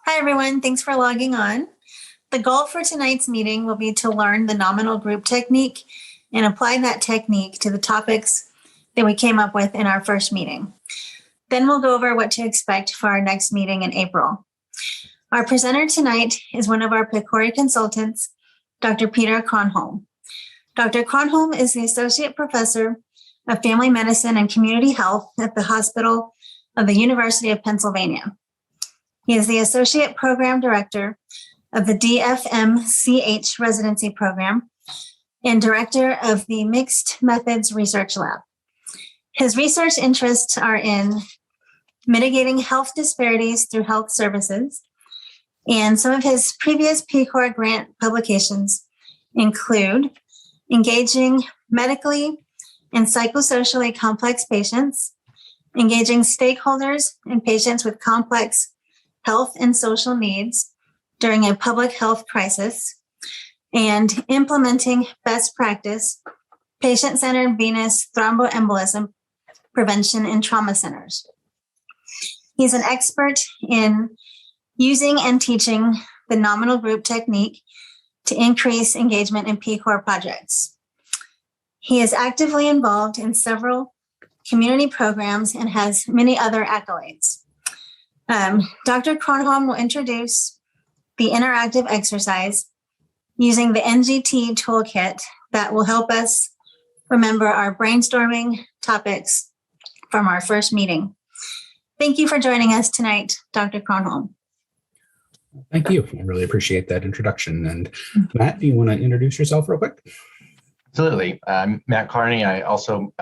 Hi, everyone. Thanks for logging on. The goal for tonight's meeting will be to learn the nominal group technique and apply that technique to the topics that we came up with in our first meeting. Then we'll go over what to expect for our next meeting in April. Our presenter tonight is one of our PCORI consultants, Dr. Peter Kronholm. Dr. Kronholm is the Associate Professor of Family Medicine and Community Health at the Hospital of the University of Pennsylvania. He is the Associate Program Director of the DFMCH Residency Program and Director of the Mixed Methods Research Lab. His research interests are in mitigating health disparities through health services, and some of his previous PCOR grant publications include engaging medically and psychosocially complex patients, engaging stakeholders and patients with complex health and social needs during a public health crisis, and implementing best practice patient-centered venous thromboembolism prevention in trauma centers. He's an expert in using and teaching the nominal group technique to increase engagement in PCOR projects. He is actively involved in several community programs and has many other accolades. Dr. Kronholm will introduce the interactive exercise using the NGT toolkit that will help us remember our brainstorming topics from our first meeting. Thank you for joining us tonight, Dr. Kronholm. Thank you. I really appreciate that introduction. And Matt, do you want to introduce yourself real quick? Absolutely. I'm Matt Carney. I also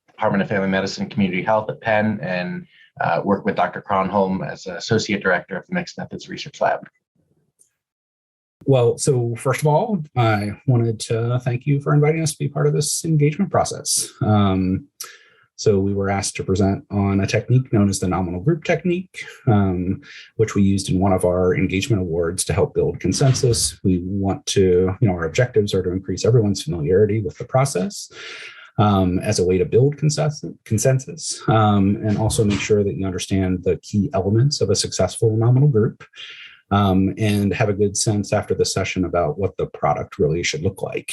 Department of Family Medicine Community Health at Penn and work with Dr. Kronholm as Associate Director of the Mixed Methods Research Lab. Well, so first of all, I wanted to thank you for inviting us to be part of this engagement process. So we were asked to present on a technique known as the nominal group technique, which we used in one of our engagement awards to help build consensus. We want to, our objectives are to increase everyone's familiarity with the process as a way to build consensus, and also make sure that you understand the key elements of a successful nominal group, and have a good sense after the session about what the product really should look like.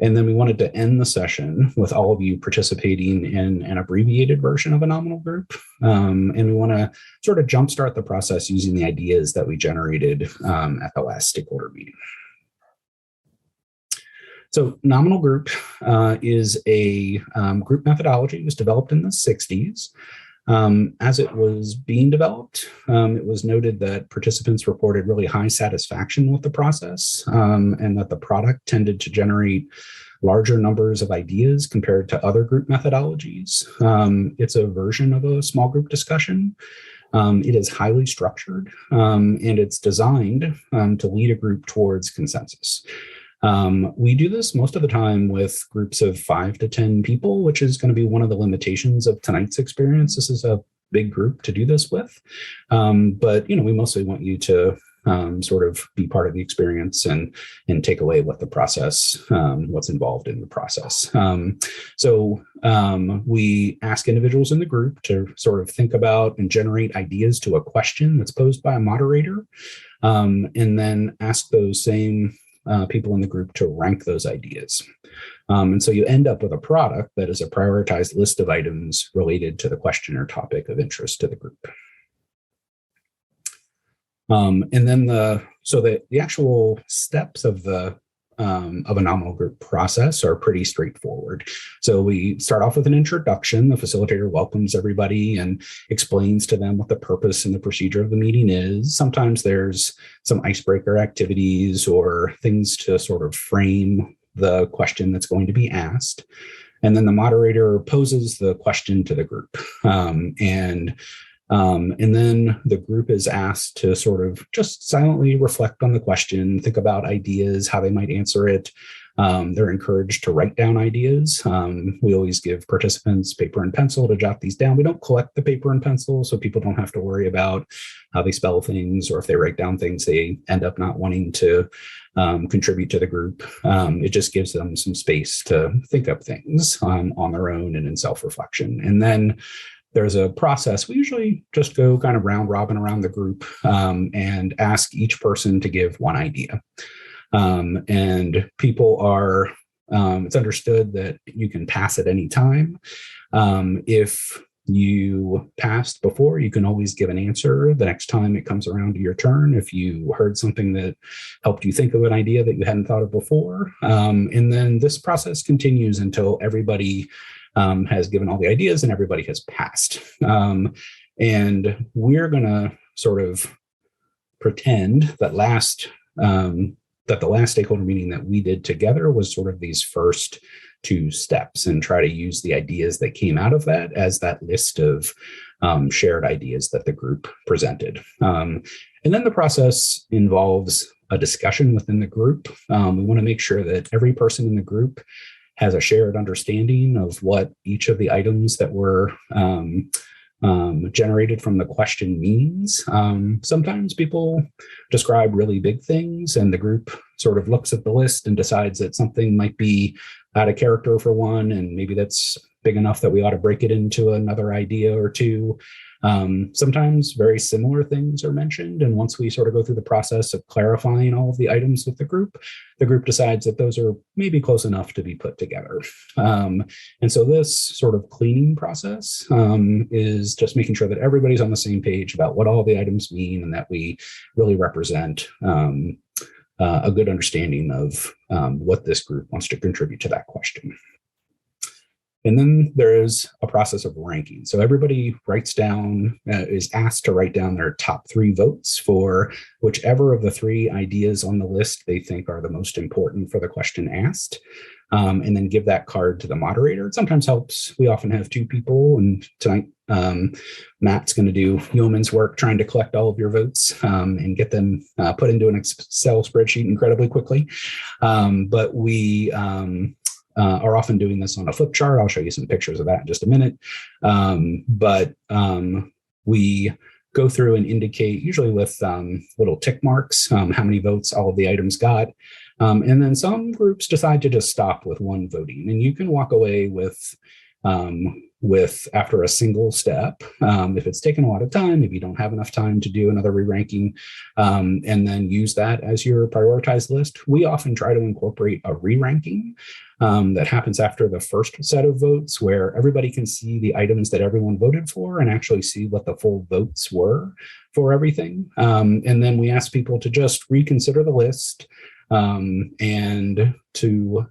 And then we wanted to end the session with all of you participating in an abbreviated version of a nominal group. And we want to sort of jumpstart the process using the ideas that we generated at the last stakeholder meeting. So nominal group is a group methodology. It was developed in the 60s. As it was being developed, it was noted that participants reported really high satisfaction with the process, and that the product tended to generate larger numbers of ideas compared to other group methodologies. It's a version of a small group discussion. It is highly structured, and it's designed to lead a group towards consensus. We do this most of the time with groups of 5 to 10 people, which is going to be one of the limitations of tonight's experience. This is a big group to do this with. But, we mostly want you to sort of be part of the experience and take away what the process, what's involved in the process. So we ask individuals in the group to sort of think about and generate ideas to a question that's posed by a moderator, and then ask those same people in the group to rank those ideas. And so you end up with a product that is a prioritized list of items related to the question or topic of interest to the group. And then the actual steps of a nominal group process are pretty straightforward. So we start off with an introduction. The facilitator welcomes everybody and explains to them what the purpose and the procedure of the meeting is. Sometimes there's some icebreaker activities or things to sort of frame the question that's going to be asked. And then the moderator poses the question to the group. And then the group is asked to sort of just silently reflect on the question, think about ideas, how they might answer it. They're encouraged to write down ideas. We always give participants paper and pencil to jot these down. We don't collect the paper and pencil, so people don't have to worry about how they spell things, or if they write down things, they end up not wanting to contribute to the group. It just gives them some space to think up things on their own and in self-reflection. And then there's a process. We usually just go kind of round robin around the group and ask each person to give one idea. And people are, it's understood that you can pass at any time. If you passed before, you can always give an answer the next time it comes around to your turn. If you heard something that helped you think of an idea that you hadn't thought of before. And then this process continues until everybody has given all the ideas and everybody has passed. And we're going to sort of pretend that the last stakeholder meeting that we did together was sort of these first 2 steps, and try to use the ideas that came out of that as that list of shared ideas that the group presented. And then the process involves a discussion within the group. We want to make sure that every person in the group has a shared understanding of what each of the items that were generated from the question means. Sometimes people describe really big things, and the group sort of looks at the list and decides that something might be out of character for one, and maybe that's big enough that we ought to break it into another idea or 2. Sometimes very similar things are mentioned, and once we sort of go through the process of clarifying all of the items with the group decides that those are maybe close enough to be put together. And so this sort of cleaning process is just making sure that everybody's on the same page about what all the items mean, and that we really represent a good understanding of what this group wants to contribute to that question. And then there is a process of ranking. So everybody writes down, is asked to write down their top 3 votes for whichever of the 3 ideas on the list they think are the most important for the question asked, and then give that card to the moderator. It sometimes helps. We often have 2 people, and tonight Matt's going to do yeoman's work trying to collect all of your votes and get them put into an Excel spreadsheet incredibly quickly. But we are often doing this on a flip chart. I'll show you some pictures of that in just a minute. But we go through and indicate, usually with little tick marks, how many votes all of the items got. And then some groups decide to just stop with 1 voting. And you can walk away with after a single step, if it's taken a lot of time, if you don't have enough time to do another re-ranking, and then use that as your prioritized list. We often try to incorporate a re-ranking that happens after the first set of votes, where everybody can see the items that everyone voted for and actually see what the full votes were for everything. And then we ask people to just reconsider the list, and to,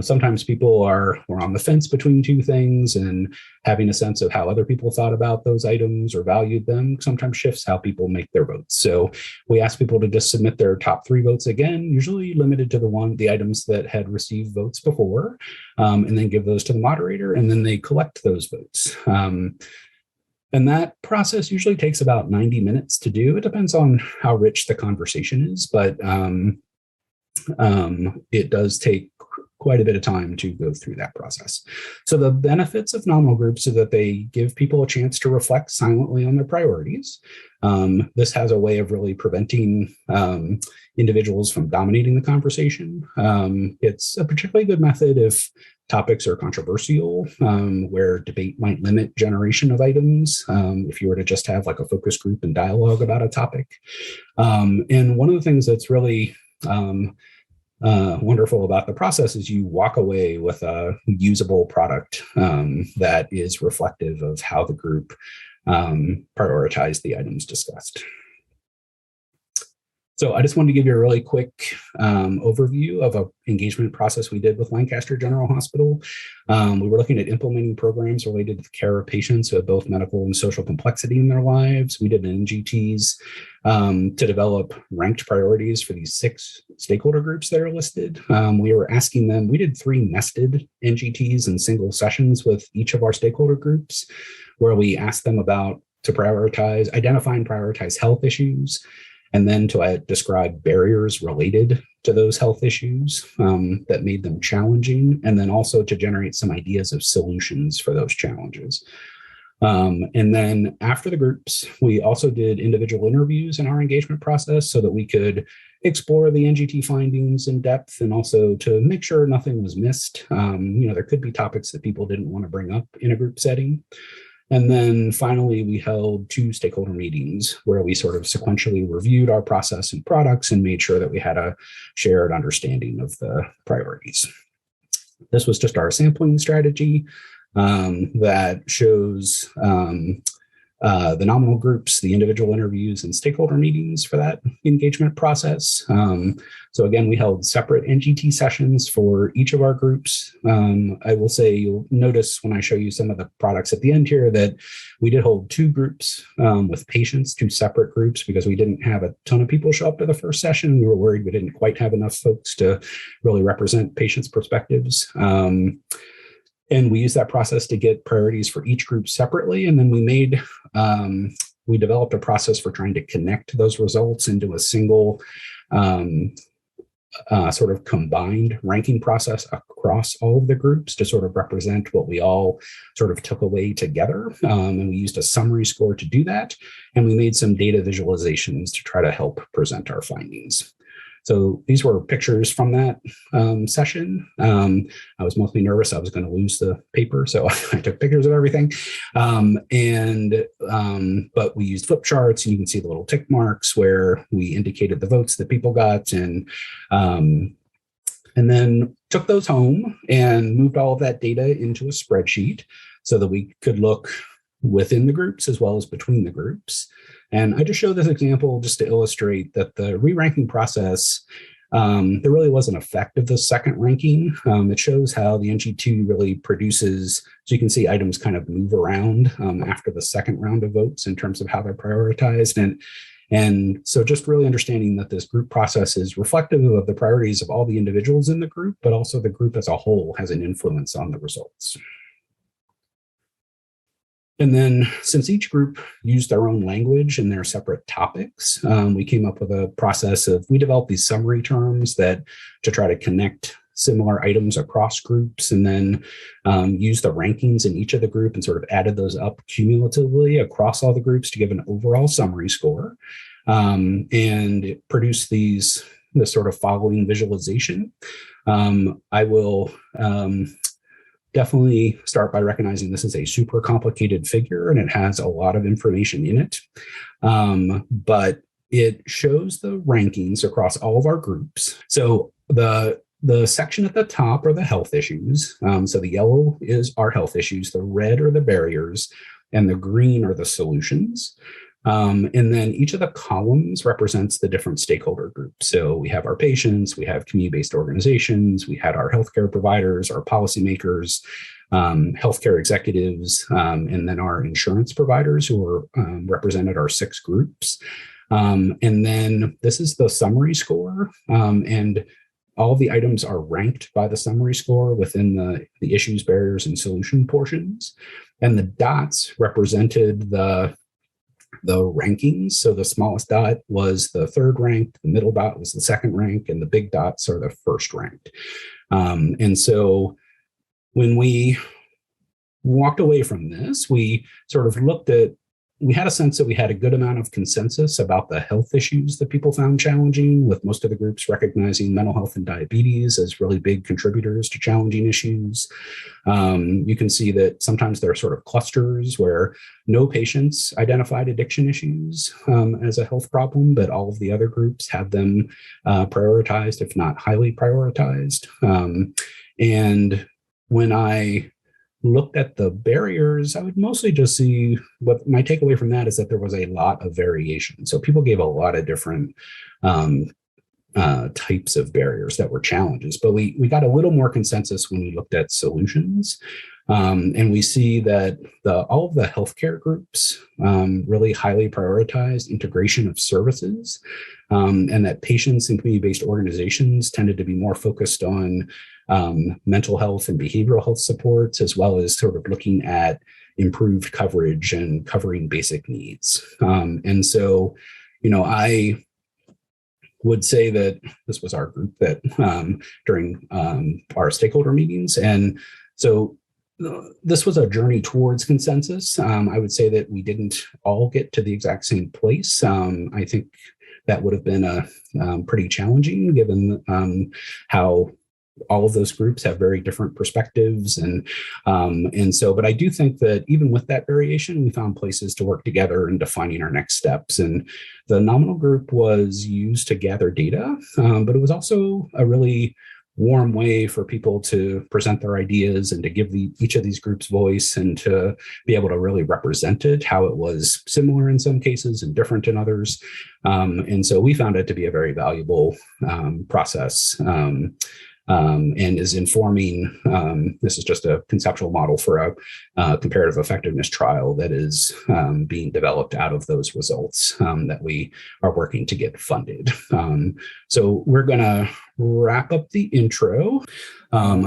sometimes people are on the fence between 2 things, and having a sense of how other people thought about those items or valued them sometimes shifts how people make their votes. So we ask people to just submit their top 3 votes again, usually limited to the items that had received votes before, and then give those to the moderator, and then they collect those votes. And that process usually takes about 90 minutes to do. It depends on how rich the conversation is, but it does take quite a bit of time to go through that process. So the benefits of nominal groups are that they give people a chance to reflect silently on their priorities. This has a way of really preventing individuals from dominating the conversation. It's a particularly good method if topics are controversial, where debate might limit generation of items, if you were to just have like a focus group and dialogue about a topic. And one of the things that's really wonderful about the process is you walk away with a usable product that is reflective of how the group prioritized the items discussed. So I just wanted to give you a really quick overview of an engagement process we did with Lancaster General Hospital. We were looking at implementing programs related to the care of patients who have both medical and social complexity in their lives. We did NGTs to develop ranked priorities for these 6 stakeholder groups that are listed. We were asking them, we did 3 nested NGTs in single sessions with each of our stakeholder groups, where we asked them to identify and prioritize health issues, and then to describe barriers related to those health issues that made them challenging, and then also to generate some ideas of solutions for those challenges. And then after the groups, we also did individual interviews in our engagement process so that we could explore the NGT findings in depth and also to make sure nothing was missed. There could be topics that people didn't want to bring up in a group setting. And then finally, we held 2 stakeholder meetings where we sort of sequentially reviewed our process and products and made sure that we had a shared understanding of the priorities. This was just our sampling strategy that shows the nominal groups, the individual interviews, and stakeholder meetings for that engagement process. So again, we held separate NGT sessions for each of our groups. I will say you'll notice when I show you some of the products at the end here that we did hold 2 groups with patients, 2 separate groups, because we didn't have a ton of people show up to the first session. We were worried we didn't quite have enough folks to really represent patients' perspectives. And we used that process to get priorities for each group separately. And then we developed a process for trying to connect those results into a single sort of combined ranking process across all of the groups to sort of represent what we all sort of took away together. And we used a summary score to do that. And we made some data visualizations to try to help present our findings. So these were pictures from that session. I was mostly nervous I was going to lose the paper, so I took pictures of everything. But we used flip charts, and you can see the little tick marks where we indicated the votes that people got, and then took those home and moved all of that data into a spreadsheet so that we could look within the groups as well as between the groups. And I just show this example just to illustrate that the re-ranking process, there really was an effect of the second ranking. It shows how the NG2 really produces, so you can see items kind of move around after the second round of votes in terms of how they're prioritized. And so just really understanding that this group process is reflective of the priorities of all the individuals in the group, but also the group as a whole has an influence on the results. And then since each group used their own language and their separate topics, we came up with a process of, we developed these summary terms to try to connect similar items across groups, and then use the rankings in each of the group and sort of added those up cumulatively across all the groups to give an overall summary score. And it produced this sort of following visualization. I will definitely start by recognizing this is a super complicated figure and it has a lot of information in it. But it shows the rankings across all of our groups. So the section at the top are the health issues. So the yellow is our health issues, the red are the barriers, and the green are the solutions. And then each of the columns represents the different stakeholder groups. So we have our patients, we have community-based organizations, we had our healthcare providers, our policymakers, healthcare executives, and then our insurance providers who are represented our 6 groups. And then this is the summary score. And all of the items are ranked by the summary score within the issues, barriers, and solution portions. And the dots represented the rankings. So the smallest dot was the 3rd ranked, the middle dot was the 2nd rank, and the big dots are the 1st ranked. And so when we walked away from this, we sort of we had a sense that we had a good amount of consensus about the health issues that people found challenging, with most of the groups recognizing mental health and diabetes as really big contributors to challenging issues. You can see that sometimes there are sort of clusters where no patients identified addiction issues as a health problem, but all of the other groups had them prioritized, if not highly prioritized. And when I looked at the barriers, I would mostly just see what my takeaway from that is that there was a lot of variation. So people gave a lot of different types of barriers that were challenges, but we got a little more consensus when we looked at solutions. And we see that all of the healthcare groups really highly prioritized integration of services, and that patients and community-based organizations tended to be more focused on mental health and behavioral health supports, as well as sort of looking at improved coverage and covering basic needs. And so, I would say that this was our group that during our stakeholder meetings. And so this was a journey towards consensus. I would say that we didn't all get to the exact same place. I think that would have been pretty challenging given how all of those groups have very different perspectives. But I do think that even with that variation, we found places to work together in defining our next steps. And the nominal group was used to gather data, but it was also a really warm way for people to present their ideas and to give each of these groups voice and to be able to really represent it, how it was similar in some cases and different in others. And so we found it to be a very valuable process. And is informing, this is just a conceptual model for a comparative effectiveness trial that is being developed out of those results that we are working to get funded. So we're going to wrap up the intro.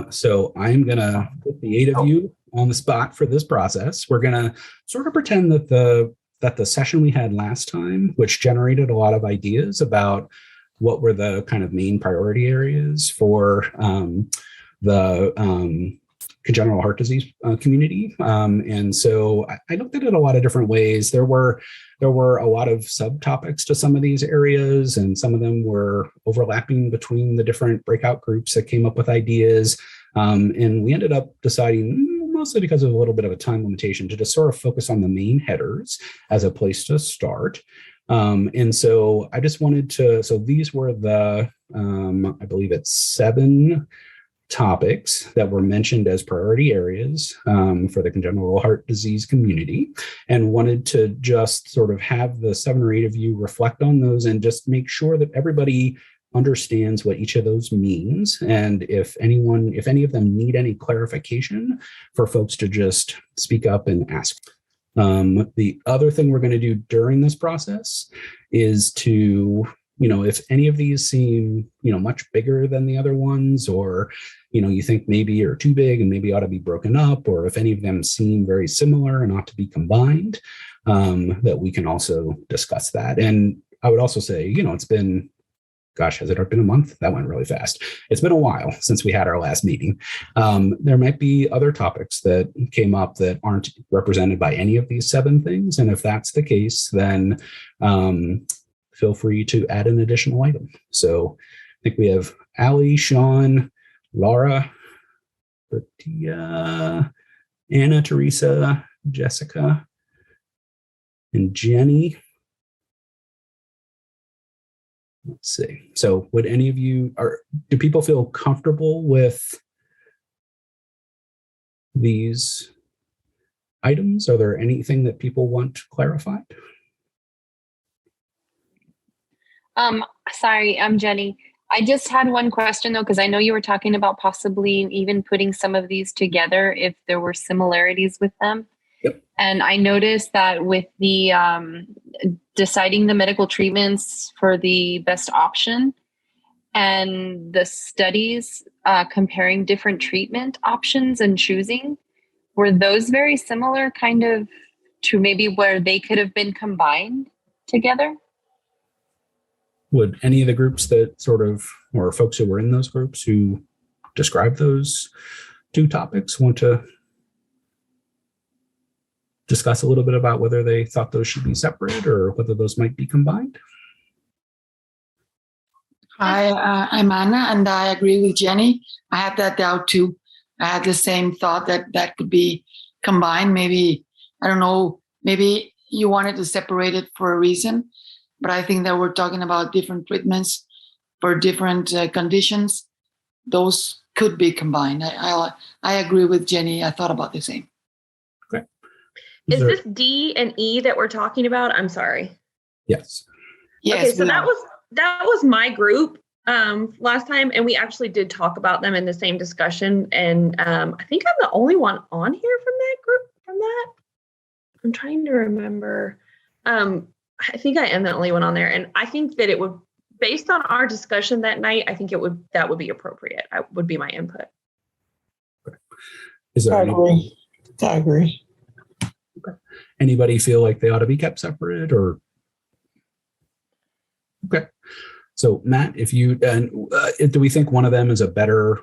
So I'm going to put the 8 of you on the spot for this process. We're going to sort of pretend that the session we had last time, which generated a lot of ideas about what were the kind of main priority areas for the congenital heart disease community. And so I looked at it a lot of different ways. There were a lot of subtopics to some of these areas, and some of them were overlapping between the different breakout groups that came up with ideas. And we ended up deciding, mostly because of a little bit of a time limitation, to just sort of focus on the main headers as a place to start. And so I just wanted to, so these were the, I believe it's 7 topics that were mentioned as priority areas for the congenital heart disease community, and wanted to just sort of have the 7 or 8 of you reflect on those and just make sure that everybody understands what each of those means. And if any of them need any clarification, for folks to just speak up and ask. The other thing we're going to do during this process is to, if any of these seem, much bigger than the other ones, or, you think maybe are too big and maybe ought to be broken up, or if any of them seem very similar and ought to be combined, that we can also discuss that. And I would also say, it's been, gosh, has it been a month? That went really fast. It's been a while since we had our last meeting. There might be other topics that came up that aren't represented by any of these 7 things. And if that's the case, then feel free to add an additional item. So I think we have Allie, Sean, Laura, Batia, Anna, Teresa, Jessica, and Jenny. Let's see. So would any of you, do people feel comfortable with these items? Are there anything that people want clarified? Sorry, I'm Jenny. I just had one question though, because I know you were talking about possibly even putting some of these together if there were similarities with them. Yep. And I noticed that with the deciding the medical treatments for the best option and the studies comparing different treatment options and choosing, were those very similar kind of to maybe where they could have been combined together? Would any of the groups that or folks who were in those groups who described those 2 topics want to discuss a little bit about whether they thought those should be separate or whether those might be combined? Hi, I'm Anna, and I agree with Jenny. I had that doubt too. I had the same thought that could be combined. Maybe, I don't know, maybe you wanted to separate it for a reason, but I think that we're talking about different treatments for different conditions. Those could be combined. I agree with Jenny. I thought about the same. Okay. Is this D and E that we're talking about? I'm sorry. Yes. Yes. Okay, so that was my group last time, and we actually did talk about them in the same discussion. And I think I'm the only one on here from that group. From that, I'm trying to remember. I think I am the only one on there, and I think that it would, based on our discussion that night, I think that would be appropriate. Would be my input. Okay. Is there I agree. Okay. Anybody feel like they ought to be kept separate, or? Okay. So Matt, if you, do we think one of them is a better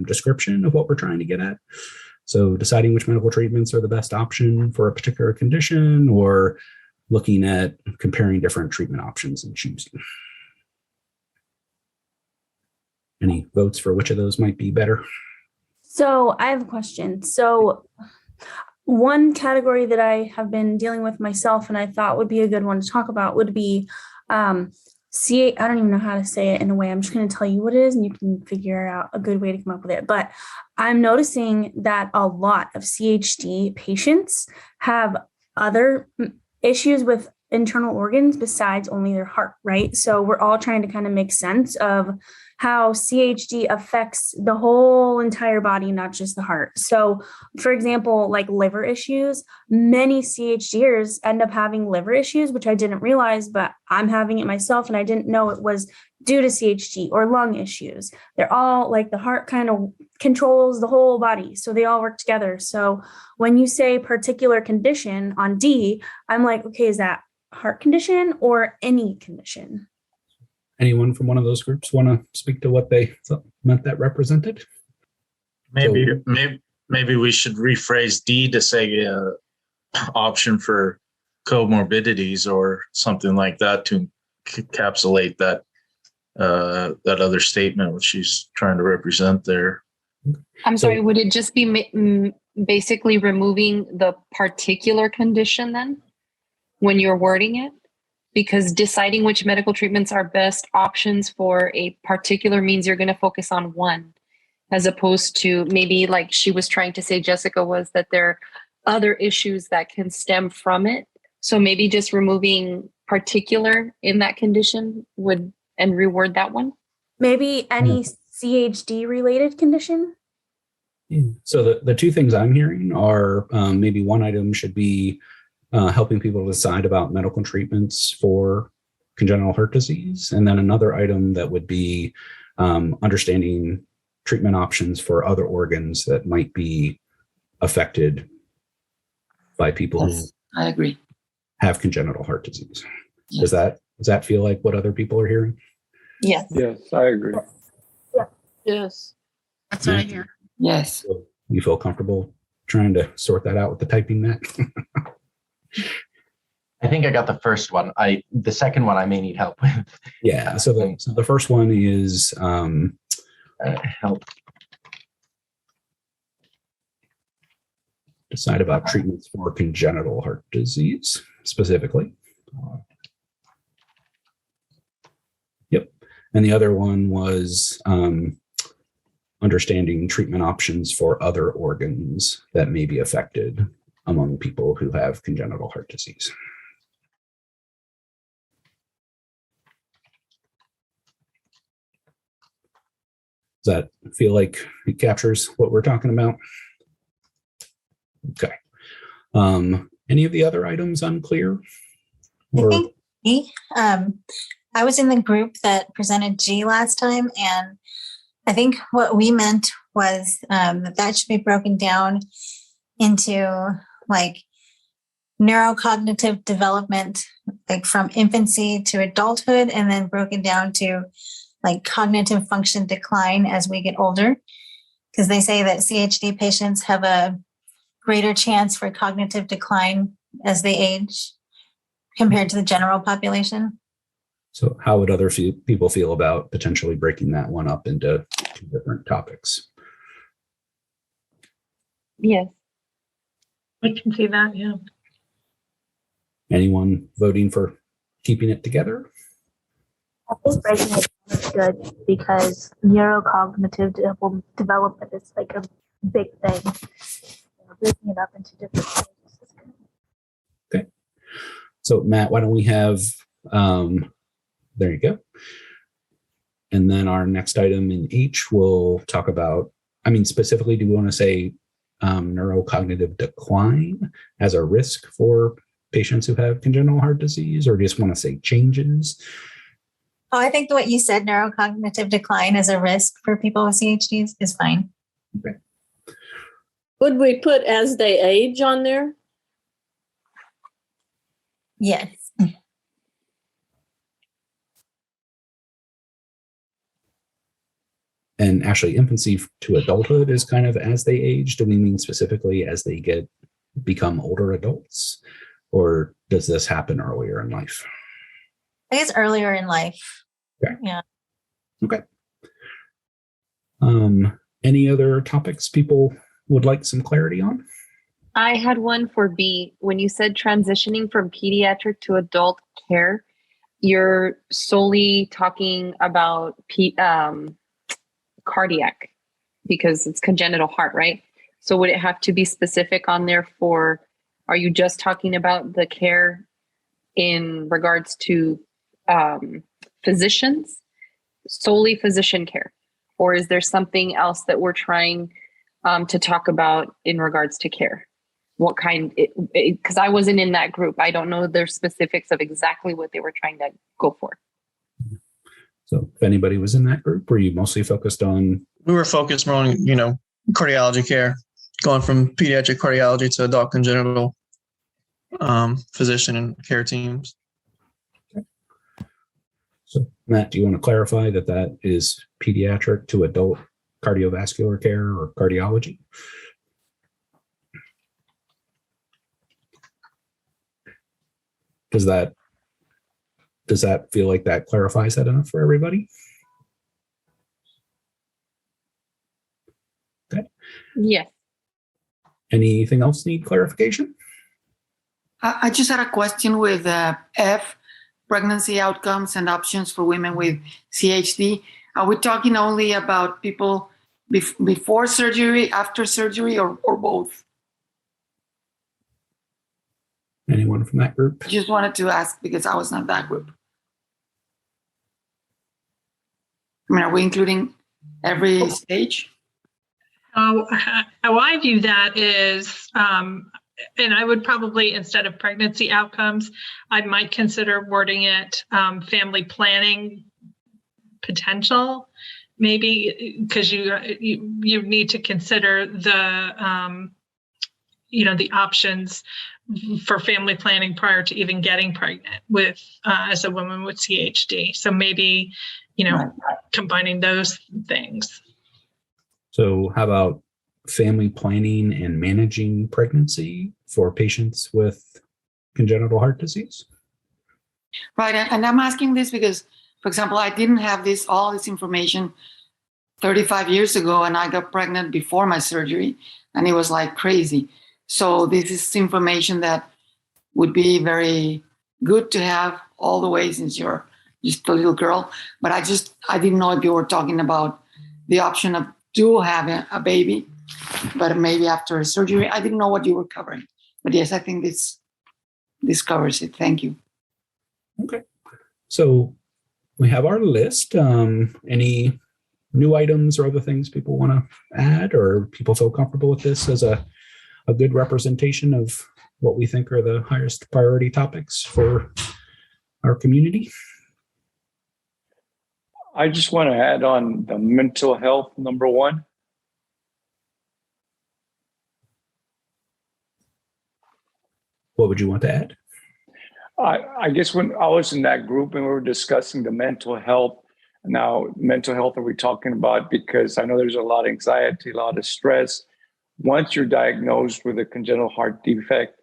description of what we're trying to get at. So deciding which medical treatments are the best option for a particular condition, or looking at comparing different treatment options and choosing. Any votes for which of those might be better? So I have a question. So one category that I have been dealing with myself and I thought would be a good one to talk about would be I don't even know how to say it in a way. I'm just going to tell you what it is and you can figure out a good way to come up with it. But I'm noticing that a lot of CHD patients have other issues with internal organs besides only their heart, right? So we're all trying to kind of make sense of how CHD affects the whole entire body, not just the heart. So, for example, like liver issues, many CHDers end up having liver issues, which I didn't realize, but I'm having it myself and I didn't know it was due to CHD, or lung issues. They're all like, the heart kind of controls the whole body, so they all work together. So when you say particular condition on D, I'm like, okay, is that heart condition or any condition? Anyone from one of those groups want to speak to what they meant that represented? Maybe we should rephrase D to say option for comorbidities or something like that to encapsulate that that other statement which she's trying to represent there. I'm sorry, would it just be basically removing the particular condition then when you're wording it? Because deciding which medical treatments are best options for a particular means you're going to focus on one, as opposed to maybe like she was trying to say, Jessica, was that there are other issues that can stem from it. So maybe just removing particular in that condition would, and reword that one. Maybe any CHD related condition? So the two things I'm hearing are maybe one item should be helping people decide about medical treatments for congenital heart disease. And then another item that would be understanding treatment options for other organs that might be affected by people who I agree. have congenital heart disease. Yes. Does that feel like what other people are hearing? Yes. Yes, I agree. Yes. That's what I hear. Yes. You feel comfortable trying to sort that out with the typing, Matt? I think I got the first one. The second one I may need help with. Yeah. So the first one is Help. decide about treatments for congenital heart disease specifically. Yep. And the other one was understanding treatment options for other organs that may be affected among people who have congenital heart disease. Does that feel like it captures what we're talking about? Okay. Any of the other items unclear? I think me. I was in the group that presented G last time, and I think what we meant was that should be broken down into like neurocognitive development, like from infancy to adulthood, and then broken down to like cognitive function decline as we get older. Because they say that CHD patients have a greater chance for cognitive decline as they age compared to the general population. So how would other people feel about potentially breaking that one up into two different topics? Yes. I can see that, yeah. Anyone voting for keeping it together? I think breaking it down is good because neurocognitive development is like a big thing. Breaking it up into different stages is good. Okay. So Matt, why don't we have, there you go. And then our next item in H, we'll talk about, specifically, do we want to say neurocognitive decline as a risk for patients who have congenital heart disease, or just want to say changes? Oh, I think what you said, neurocognitive decline as a risk for people with CHDs is fine. Okay. Would we put as they age on there? Yes. And actually, infancy to adulthood is kind of as they age. Do we mean specifically as they become older adults, or does this happen earlier in life? I guess earlier in life. Okay. Yeah. Okay. Any other topics people would like some clarity on? I had one for B. When you said transitioning from pediatric to adult care, you're solely talking about cardiac because it's congenital heart, right? So would it have to be specific on there for, are you just talking about the care in regards to physicians, solely physician care? Or is there something else that we're trying to talk about in regards to care? What kind, because I wasn't in that group. I don't know their specifics of exactly what they were trying to go for. So if anybody was in that group, were you mostly focused on? We were focused more on, cardiology care, going from pediatric cardiology to adult congenital physician and care teams. Okay. So Matt, do you want to clarify that is pediatric to adult cardiovascular care or cardiology? Does that feel like that clarifies that enough for everybody? Okay. Yes. Anything else need clarification? I just had a question with F, pregnancy outcomes and options for women with CHD. Are we talking only about people before surgery, after surgery, or both? Anyone from that group? Just wanted to ask because I was not that group. Are we including every stage? How I view that is, and I would probably, instead of pregnancy outcomes, I might consider wording it family planning potential, maybe, because you need to consider the the options for family planning prior to even getting pregnant with as a woman with CHD. So maybe combining those things. So how about family planning and managing pregnancy for patients with congenital heart disease? Right, and I'm asking this because, for example, I didn't have all this information 35 years ago, and I got pregnant before my surgery, and it was like crazy. So this is information that would be very good to have all the way since you're just a little girl. But I didn't know if you were talking about the option of having a baby, but maybe after surgery. I didn't know what you were covering. But yes, I think this covers it. Thank you. Okay. So we have our list. Any new items or other things people want to add, or people feel comfortable with this as a good representation of what we think are the highest priority topics for our community? I just want to add on the mental health number one. What would you want to add? I guess when I was in that group and we were discussing the mental health, now mental health are we talking about? Because I know there's a lot of anxiety, a lot of stress. Once you're diagnosed with a congenital heart defect,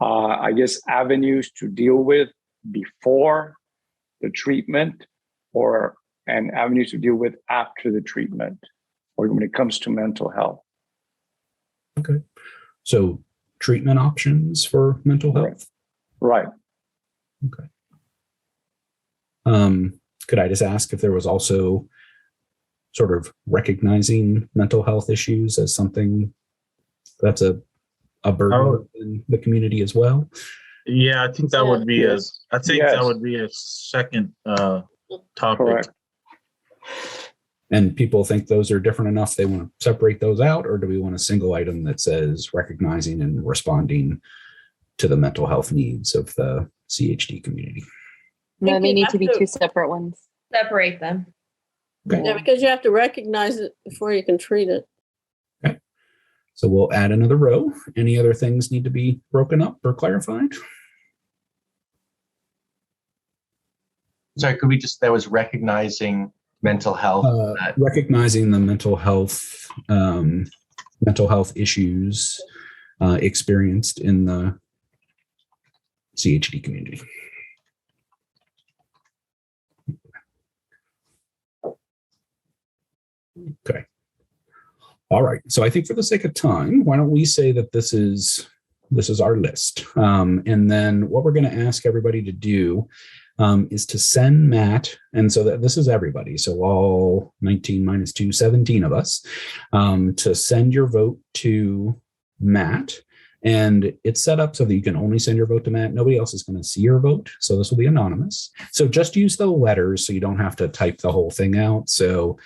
I guess avenues to deal with before the treatment and avenues to deal with after the treatment, or when it comes to mental health. Okay. So treatment options for mental health? Right. Okay. Could I just ask if there was also sort of recognizing mental health issues as something that's a burden in the community as well? Yeah, I think that would be that would be a second topic. Correct. And people think those are different enough they want to separate those out, or do we want a single item that says recognizing and responding to the mental health needs of the CHD community? No, they need to be two separate ones. Separate them. Okay. Yeah, because you have to recognize it before you can treat it. Okay. So we'll add another row. Any other things need to be broken up or clarified? Sorry, could we that was recognizing mental health. Recognizing the mental health issues experienced in the CHD community. Okay. All right. So I think for the sake of time, why don't we say that this is our list. And then what we're going to ask everybody to do is to send Matt, and so that this is everybody, so all 19 minus 2, 17 of us, to send your vote to Matt. And it's set up so that you can only send your vote to Matt. Nobody else is going to see your vote. So this will be anonymous. So just use the letters so you don't have to type the whole thing out. So,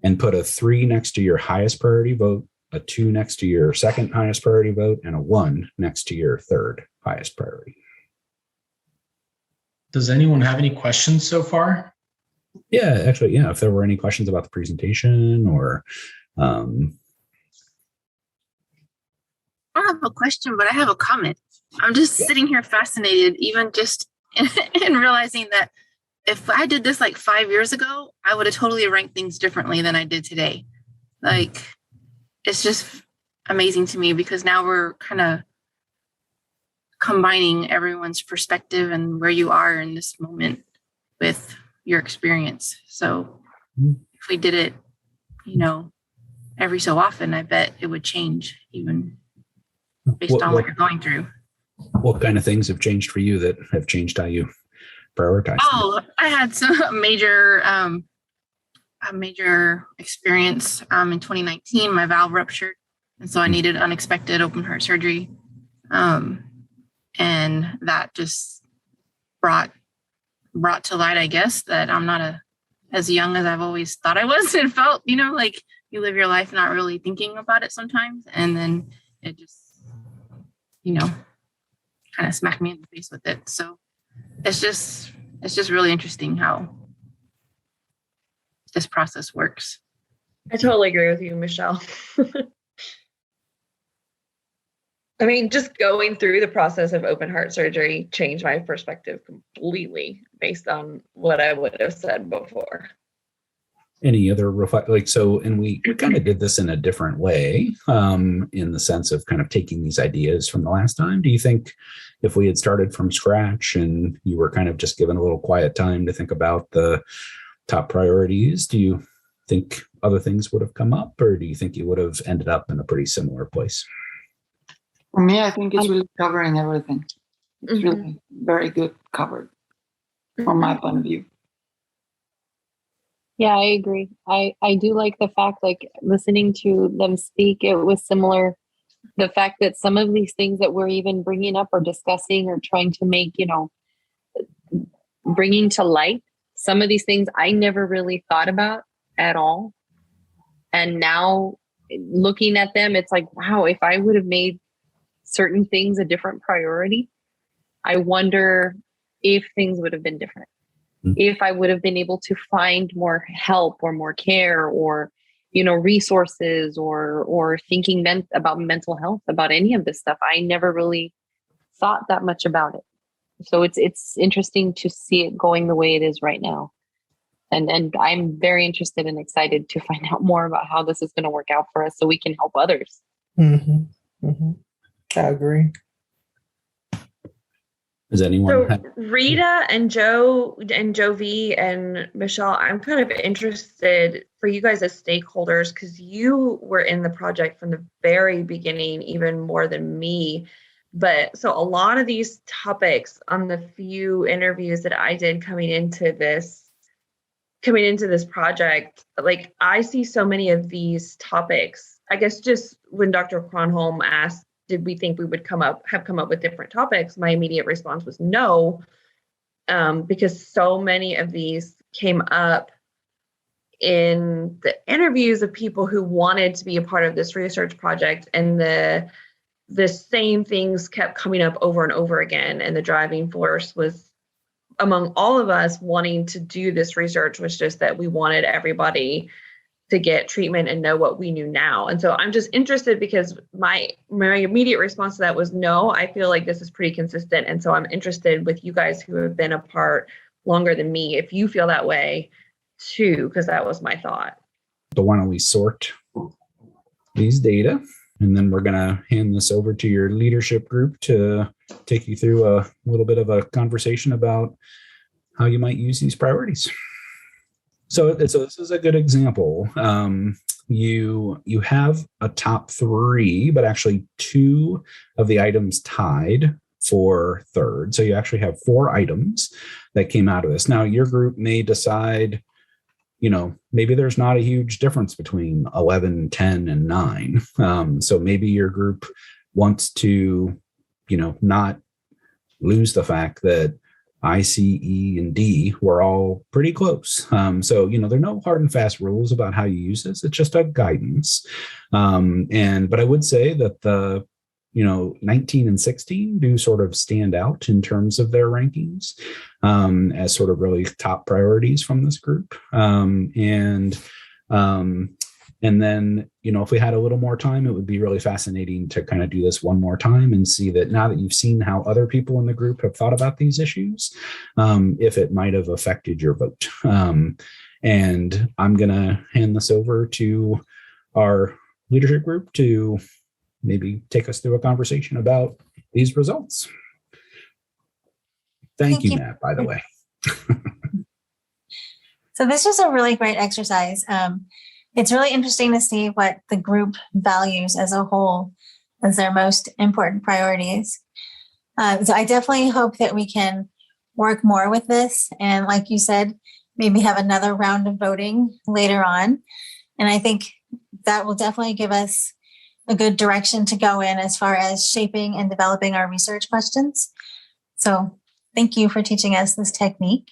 and put a 3 next to your highest priority vote, a 2 next to your second highest priority vote, and a 1 next to your third highest priority. Does anyone have any questions so far? Yeah, actually, yeah. If there were any questions about the presentation or I don't have a question, but I have a comment. I'm just sitting here fascinated, even just in realizing that if I did this like 5 years ago, I would have totally ranked things differently than I did today. Like, it's just amazing to me because now we're kind of combining everyone's perspective and where you are in this moment with your experience. So if we did it, every so often, I bet it would change even based on what you're going through. What kind of things have changed for you that have changed how you prioritize? Oh, I had some major experience in 2019. My valve ruptured, and so I needed unexpected open heart surgery. And that just brought to light, I guess, that I'm not as young as I've always thought I was. It felt, like you live your life not really thinking about it sometimes. And then it just, kind of smacked me in the face with it. So it's just really interesting how this process works. I totally agree with you, Michelle. I mean, just going through the process of open heart surgery changed my perspective completely based on what I would have said before. Any other and we kind of did this in a different way, in the sense of kind of taking these ideas from the last time. Do you think if we had started from scratch and you were kind of just given a little quiet time to think about the top priorities, do you think other things would have come up, or do you think you would have ended up in a pretty similar place? For me, I think it's really covering everything. It's really very good covered from my point of view. Yeah, I agree. I do like the fact, like listening to them speak, it was similar. The fact that some of these things that we're even bringing up or discussing or trying to make, bringing to light, some of these things I never really thought about at all. And now looking at them, it's like, wow, if I would have made certain things a different priority, I wonder if things would have been different. If I would have been able to find more help or more care or, resources or thinking about mental health, about any of this stuff. I never really thought that much about it. So it's interesting to see it going the way it is right now. And I'm very interested and excited to find out more about how this is going to work out for us so we can help others. Mm-hmm. Mm-hmm. I agree. Does anyone So Rita and Joe V and Michelle, I'm kind of interested for you guys as stakeholders, because you were in the project from the very beginning, even more than me. But so a lot of these topics on the few interviews that I did coming into this project, like I see so many of these topics. I guess just when Dr. Kronholm asked, did we think we would have come up with different topics? My immediate response was no, because so many of these came up in the interviews of people who wanted to be a part of this research project, and the same things kept coming up over and over again. And the driving force was among all of us wanting to do this research was just that we wanted everybody to get treatment and know what we knew now. And so I'm just interested because my immediate response to that was no, I feel like this is pretty consistent. And so I'm interested with you guys who have been a part longer than me, if you feel that way, too, because that was my thought. So why don't we sort these data, and then we're going to hand this over to your leadership group to take you through a little bit of a conversation about how you might use these priorities. So this is a good example. You have a top 3, but actually 2 of the items tied for third. So you actually have 4 items that came out of this. Now your group may decide, maybe there's not a huge difference between 11, 10, and 9. So maybe your group wants to, not lose the fact that I, C, E, and D were all pretty close. So, there are no hard and fast rules about how you use this. It's just a guidance. But I would say that the 19 and 16 do sort of stand out in terms of their rankings as sort of really top priorities from this group. And then, if we had a little more time, it would be really fascinating to kind of do this one more time and see that now that you've seen how other people in the group have thought about these issues, if it might have affected your vote. And I'm going to hand this over to our leadership group to maybe take us through a conversation about these results. Thank you, Matt, by the way. So this was a really great exercise. It's really interesting to see what the group values as a whole as their most important priorities. So I definitely hope that we can work more with this. And like you said, maybe have another round of voting later on. And I think that will definitely give us a good direction to go in as far as shaping and developing our research questions. So thank you for teaching us this technique.